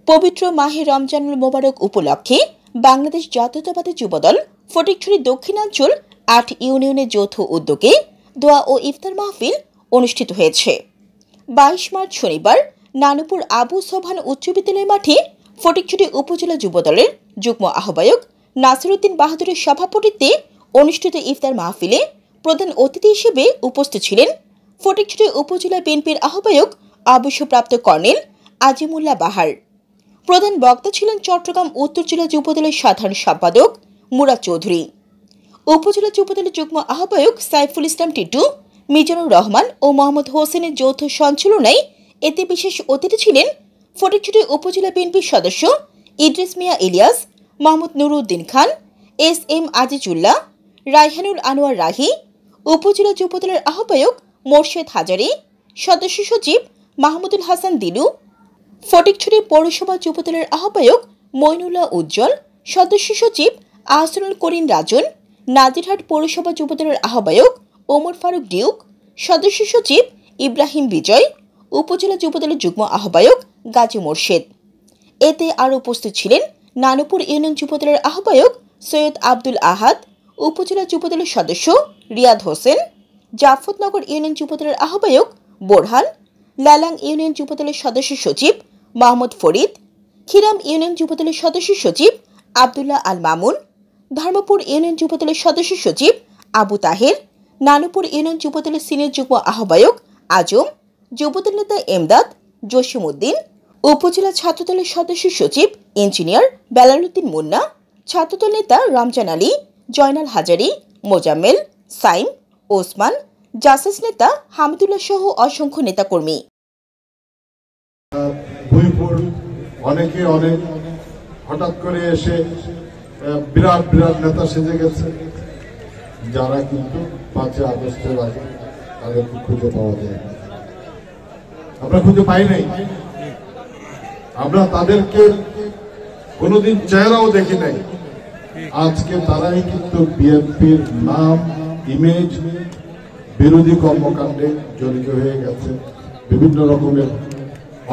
পবিত্র মাহে রমজানুল মোবারক উপলক্ষে বাংলাদেশ জাতীয়তাবাদী যুবদল ফটিকছড়ি দক্ষিণাঞ্চল ৮ ইউনিয়নের যৌথ উদ্যোগে দোয়া ও ইফতার মাহফিল অনুষ্ঠিত হয়েছে। ২২ মার্চ শনিবার নানুপুর আবু সোবহান উচ্চ বিদ্যালয় মাঠে ফটিকছড়ি উপজেলা যুবদলের যুগ্ম আহ্বায়ক নাসিরউদ্দিন বাহাদুরের সভাপতিত্বে অনুষ্ঠিত ইফতার মাহফিলে প্রধান অতিথি হিসেবে উপস্থিত ছিলেন ফটিকছড়ি উপজেলা বিএনপির আহ্বায়ক অবসরপ্রাপ্ত কর্নেল আজিমুল্লাহ বাহার। প্রধান বক্তা ছিলেন চট্টগ্রাম উত্তর জেলা যুবদলের সাধারণ সম্পাদক মুরাদ চৌধুরী। উপজেলা যুবদলের যুগ্ম আহ্বায়ক সাইফুল ইসলাম টিটু, মিজানুর রহমান ও মোহাম্মদ হোসেনের যৌথ সঞ্চালনায় এতে বিশেষ অতিথি ছিলেন ফটিকছড়ি উপজেলা বিএনপির সদস্য ইদ্রিস মিয়া ইলিয়াস, মোহাম্মদ নুরউদ্দিন খান, এস.এম. আজিজুল্লাহ, রায়হানুল আনোয়ার রাহি, উপজেলা যুবদলের আহ্বায়ক মোর্শেদ হাজারি, সদস্য সচিব মাহমুদুল হাসান দিলু, ফটিকছড়ি পৌরসভা যুবদলের আহ্বায়ক মইনুল্লাহ উজ্জ্বল, সদস্য সচিব আহসানুল করিম রাজন, নাজিরহাট পৌরসভা যুবদলের আহ্বায়ক ওমর ফারুক ডিউক, সদস্য সচিব ইব্রাহিম বিজয়, উপজেলা যুবদলের যুগ্ম আহ্বায়ক গাজী মোর্শেদ। এতে আরও উপস্থিত ছিলেন নানুপুর ইউনিয়ন যুবদলের আহ্বায়ক সৈয়দ আব্দুল আহাদ, উপজেলা যুবদলের সদস্য রিয়াদ হোসেন, জাফরনগর ইউনিয়ন যুবদলের আহ্বায়ক বোরহান, লালাং ইউনিয়ন যুবদলের সদস্য সচিব মোহাম্মদ ফরিদ, খিরাম ইউনিয়ন যুবদলের সদস্য সচিব আবদুল্লাহ আল মামুন, ধর্মপুর ইউনিয়ন যুবদলের সদস্য সচিব আবু তাহের, নানুপুর ইউনিয়ন যুবদলের সিনিয়র যুগ্ম আহ্বায়ক আজম, যুবদল নেতা এমদাদ, জসিমউদ্দিন, উপজেলা ছাত্রদলের সদস্য সচিব ইঞ্জিনিয়ার বেলালউদ্দিন মুন্না, ছাত্রদল নেতা রমজান আলী, জয়নাল হাজারি, মোজাম্মেল, সাইম, ওসমান, জাসাস নেতা হামিদুল্লাহ সহ অসংখ্য নেতাকর্মী। অনেকে অনেক হঠাৎ করে এসে বিরাট বিরাট নেতা সেজে গেছে, যারা কিন্তু ৫ই আগস্টের আগে তাদেরকে খুঁজে পাওয়া যায় না। আমরা খুঁজে পাই নাই, আমরা তাদেরকে কোনোদিন চেহারাও দেখি নাই। আজকে তারাই কিন্তু বিএনপির নাম, ইমেজ বিরোধী কর্মকাণ্ডে জড়িত হয়ে গেছে, বিভিন্ন রকমের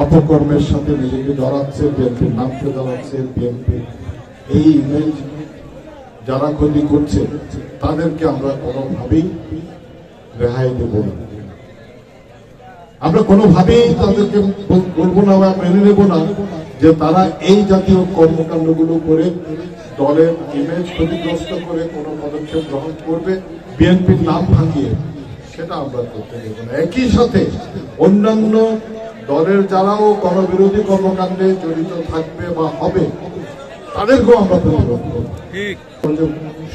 অপকর্মের সাথে নিজেকে জড়াচ্ছে, বিএনপির নামকে জড়াচ্ছে। বিএনপি এই ইমেজ যারা ক্ষতি করছে তাদেরকে আমরা কোনোভাবেই রেহাই দেব না, আমরা কোনোভাবেই তাদেরকে বলবো না বা মেনে নেব না যে তারা এই জাতীয় কর্মকাণ্ডগুলো করে দলের ইমেজ ক্ষতিগ্রস্ত করে কোনো পদক্ষেপ গ্রহণ করবে বিএনপির নাম ভাঙিয়ে, সেটা আমরা করতে দেব না। একই সাথে অন্যান্য দলের যারাও গণবিরোধী কর্মকাণ্ডে জড়িত থাকবে বা হবে তাদেরকেও আমরা প্রতিরোধ করব।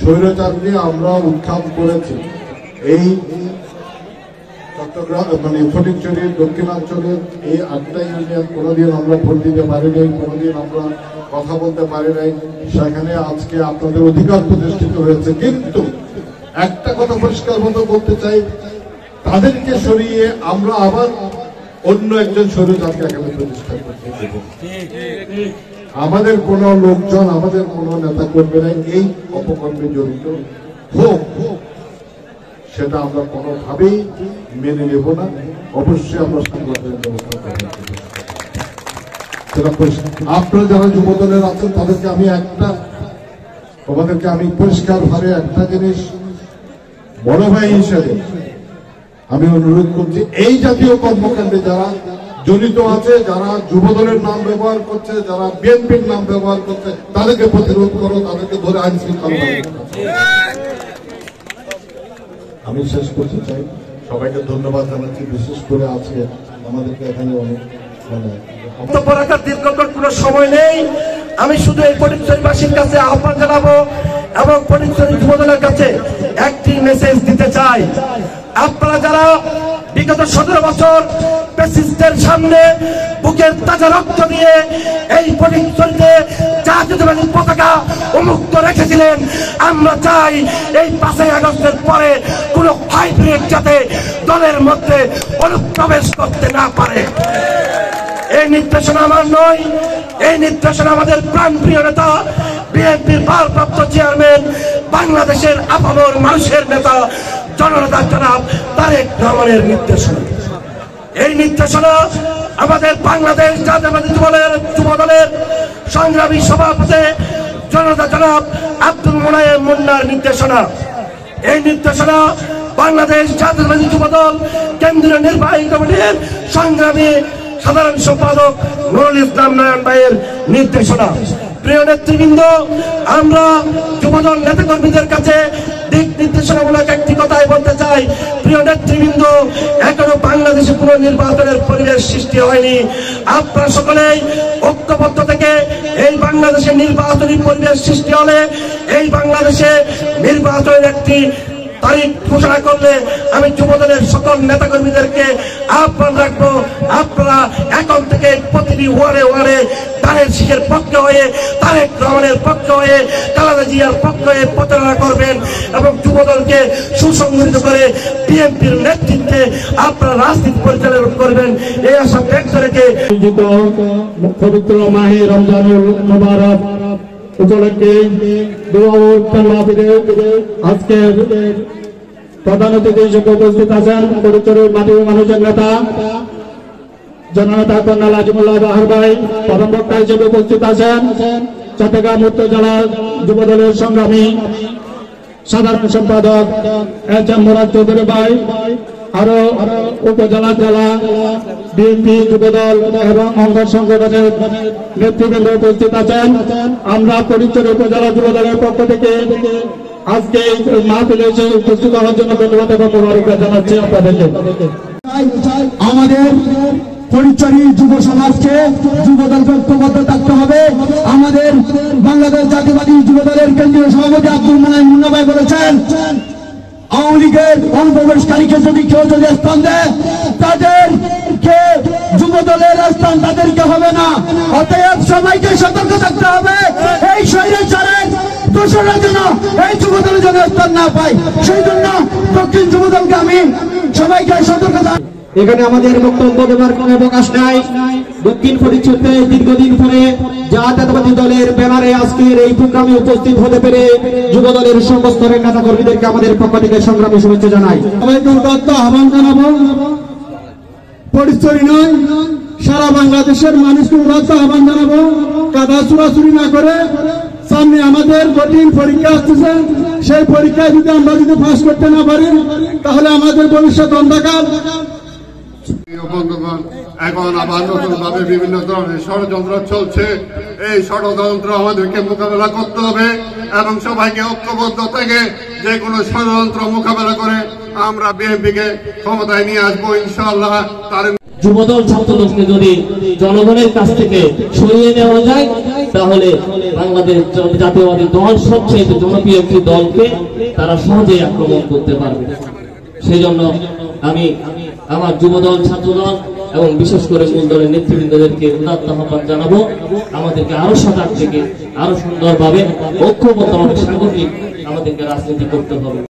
স্বৈরাচার নিয়ে আমরা উত্থান করেছি এই চট্টগ্রাম ফটিকছড়ির দক্ষিণাঞ্চলের এই ৮টা ইউনিয়ন। কোনোদিন আমরা ভোট দিতে পারি নাই, কোনোদিন আমরা কথা বলতে পারি নাই, সেখানে আজকে আপনাদের অধিকার প্রতিষ্ঠিত হয়েছে। কিন্তু একটা কথা পরিষ্কার মতো বলতে চাই, তাদেরকে সরিয়ে আমরা আবার অন্য একজন স্বৈরাচারকে এখানে প্রতিষ্ঠা করতে দেব। আমাদের কোন লোকজন, আমাদের কোন নেতা কর্মীরা এই অপকর্মে জড়িত হোক, সেটা আমরা কোনোভাবেই মেনে নেব না। অবশ্যই আমরা সাংগঠনিক ব্যবস্থা গ্রহণ করব। আপনারা যারা যুবদলের আছেন তোমাদেরকে আমি পরিষ্কার ভাবে একটা জিনিস বড় ভাই হিসেবে আমি অনুরোধ করছি, এই জাতীয় কর্মকাণ্ডে যারা জড়িত আছে, যারা যুবদলের নাম ব্যবহার করছে, যারা বিএনপির নাম ব্যবহার করছে, তাদেরকে প্রতিরোধ করো, তাদেরকে ধরে আইন শৃঙ্খলা। আমি শেষ করতে চাই, সবাইকে ধন্যবাদ জানাচ্ছি, বিশেষ করে আজকে আমাদেরকে এখানে অনেক বক্তব্য রাখার দীর্ঘক্ষণ কোনো সময় নেই। আমি শুধু এই ফটিকছড়িবাসীর কাছে আহ্বান জানাবো এবং ফটিকছড়ি যুবদলের কাছে একটি মেসেজ দিতে চাই। আপনারা যারা বিগত ১৭ বছর ফ্যাসিস্টের সামনে বুকের তাজা রক্ত দিয়ে এই ফটিকছড়িতে জাতীয়তাবাদী পতাকা উন্মুক্ত রেখেছিলেন, আমরা চাই এই ৫ই আগস্টের পরে কোন হাইব্রিড যাতে দলের মধ্যে অনুপ্রবেশ করতে না পারে। এই নির্দেশনা আমার নয়, এই নির্দেশনা আমাদের প্রাণপ্রিয় নেতা বিএনপির ভারপ্রাপ্ত চেয়ারম্যান, বাংলাদেশের আপামর মানুষের নেতা জননেতা জনাব তারেক রহমানের নির্দেশনা। এই নির্দেশনা আমাদের বাংলাদেশ জাতীয়তাবাদী যুবদলের সংগ্রামী সভাপতি জনতা জনাব আব্দুল মোনায়েম মুন্নার নির্দেশনা। এই নির্দেশনা বাংলাদেশ জাতীয়তাবাদী যুবদল কেন্দ্রীয় নির্বাহী কমিটির সংগ্রামী সাধারণ সম্পাদক নুরুল ইসলাম নয়ন ভাইয়ের নির্দেশনা। প্রিয় নেতৃবৃন্দ, আমরা যুবদল নেতাকর্মীদের কাছে দিক নির্দেশনামূলক একটি কথাই বলতে চাই। প্রিয় নেতৃবৃন্দ, এখনো বাংলাদেশে কোনো নির্বাচনের পরিবেশ সৃষ্টি হয়নি। আপনারা সকলেই ঐক্যবদ্ধ থেকে এই বাংলাদেশে নির্বাচনী পরিবেশ সৃষ্টি হলে এই বাংলাদেশে নির্বাচনের একটি তারিখ ঘোষণা করলে আমি যুবদলের সকল নেতাকর্মীদেরকে আহ্বান রাখবো, আপনারা এখন থেকে প্রতিটি ওয়ার্ডে তারেক শিখের পক্ষে হয়ে, তারেক রহমানের পক্ষে হয়ে, খালেদা জিয়ার পক্ষে হয়ে প্রচারণা করবেন এবং যুবদলকে সুসংগঠিত করে বিএনপির নেতৃত্বে আপনারা রাজনীতি পরিচালনা করবেন, এই আশা ব্যক্ত রেখে পবিত্র মাহে রমজানুল মুবারক উপলক্ষে আজকে প্রধান অতিথি হিসেবে উপস্থিত আছেন ফটিকছড়ির মাটি মানুষের নেতা জননেতা কর্নেল আজিমুল্লাহ বাহার ভাই। প্রথম বক্তা হিসেবে উপস্থিত আছেন চট্টগ্রাম উত্তর জেলা যুবদলের সংগ্রামী সাধারণ সম্পাদক এম মুরাদ চৌধুরী ভাই। আরো উপজেলা জেলা বিএনপি যুবদল এবং অঙ্গ সংগঠনের নেতৃবৃন্দ উপস্থিত আছেন। আমরা ফটিকছড়ি উপজেলা যুবদলের পক্ষ থেকে আজকে মাহফিলে এসে উপস্থিত হওয়ার জন্য ধন্যবাদ এবং মোবারকবাদ জানাচ্ছি আপনাদেরকে। আমাদের ফটিকছড়ি যুব সমাজকে যুবদলকে ঐক্যবদ্ধ থাকতে হবে। আমাদের বাংলাদেশ জাতীয়তাবাদী যুবদলের কেন্দ্রীয় সভাপতি আব্দুল মোনায়েম মুন্না ভাই বলেছেন, আওয়ামী লীগের অনুপ্রবেশকারীকে যদি কেউ স্থান দেয় তাদেরকে যুবদলের স্থান তাদেরকে হবে না। অতএব সবাইকে সতর্ক থাকতে হবে, এই স্বৈরাচারের দোষরা যেন এই যুবদলের জন্য স্থান না পায়। সেই জন্য দক্ষিণ যুবদলকে আমি সবাইকে সতর্ক থাকতে। এখানে আমাদের বক্তব্য দেওয়ার কোনো অবকাশ নাই। দক্ষিণ ফটিকছড়িতে দীর্ঘদিন পরে জাতীয়তাবাদী দলের ব্যানারে আজকের এই প্রোগ্রামে উপস্থিত হতে পেরে যুব দলের সর্বস্তরের নেতা কর্মীদেরকে আমাদের পক্ষ থেকে সংগ্রামী শুভেচ্ছা জানাই। সবাইকে উদাত্ত আহ্বান জানাবো, ফটিকছড়ি নয় সারা বাংলাদেশের মানুষকে উদাত্ত আহ্বান জানাবো, কাদা চুরাচুরি না করে সামনে আমাদের কঠিন পরীক্ষা আসতেছে, সেই পরীক্ষায় যদি আমরা পাস করতে না পারি তাহলে আমাদের ভবিষ্যৎ অন্ধকার। বন্ধুগণ, এখন আবার নতুন ভাবে বিভিন্ন ধরনের ষড়যন্ত্র চলছে। এই ষড়যন্ত্র আমাদেরকে মোকাবেলা করতে হবে এবং সবাইকে ঐক্যবদ্ধ থেকে যে কোনো ষড়যন্ত্র মোকাবেলা করে আমরা বিএনপিকে ক্ষমতায় নিয়ে আসবো ইনশাআল্লাহ। তার যুবদল ছাত্রদলকে যদি জনগণের কাছ থেকে সরিয়ে নেওয়া যায় তাহলে বাংলাদেশ জাতীয়তাবাদী দল সবচেয়ে জনপ্রিয় একটি দলকে তারা সহজেই আক্রমণ করতে পারবে। সেই জন্য আমি আমার যুবদল ছাত্রদল এবং বিশেষ করে মূল দলের নেতৃবৃন্দদেরকে উদাত্ত আহ্বান জানাবো, আমাদেরকে আরো সজাগ থেকে আরো সুন্দরভাবে ঐক্যবদ্ধভাবে সাংগঠনিক আমাদেরকে রাজনীতি করতে হবে।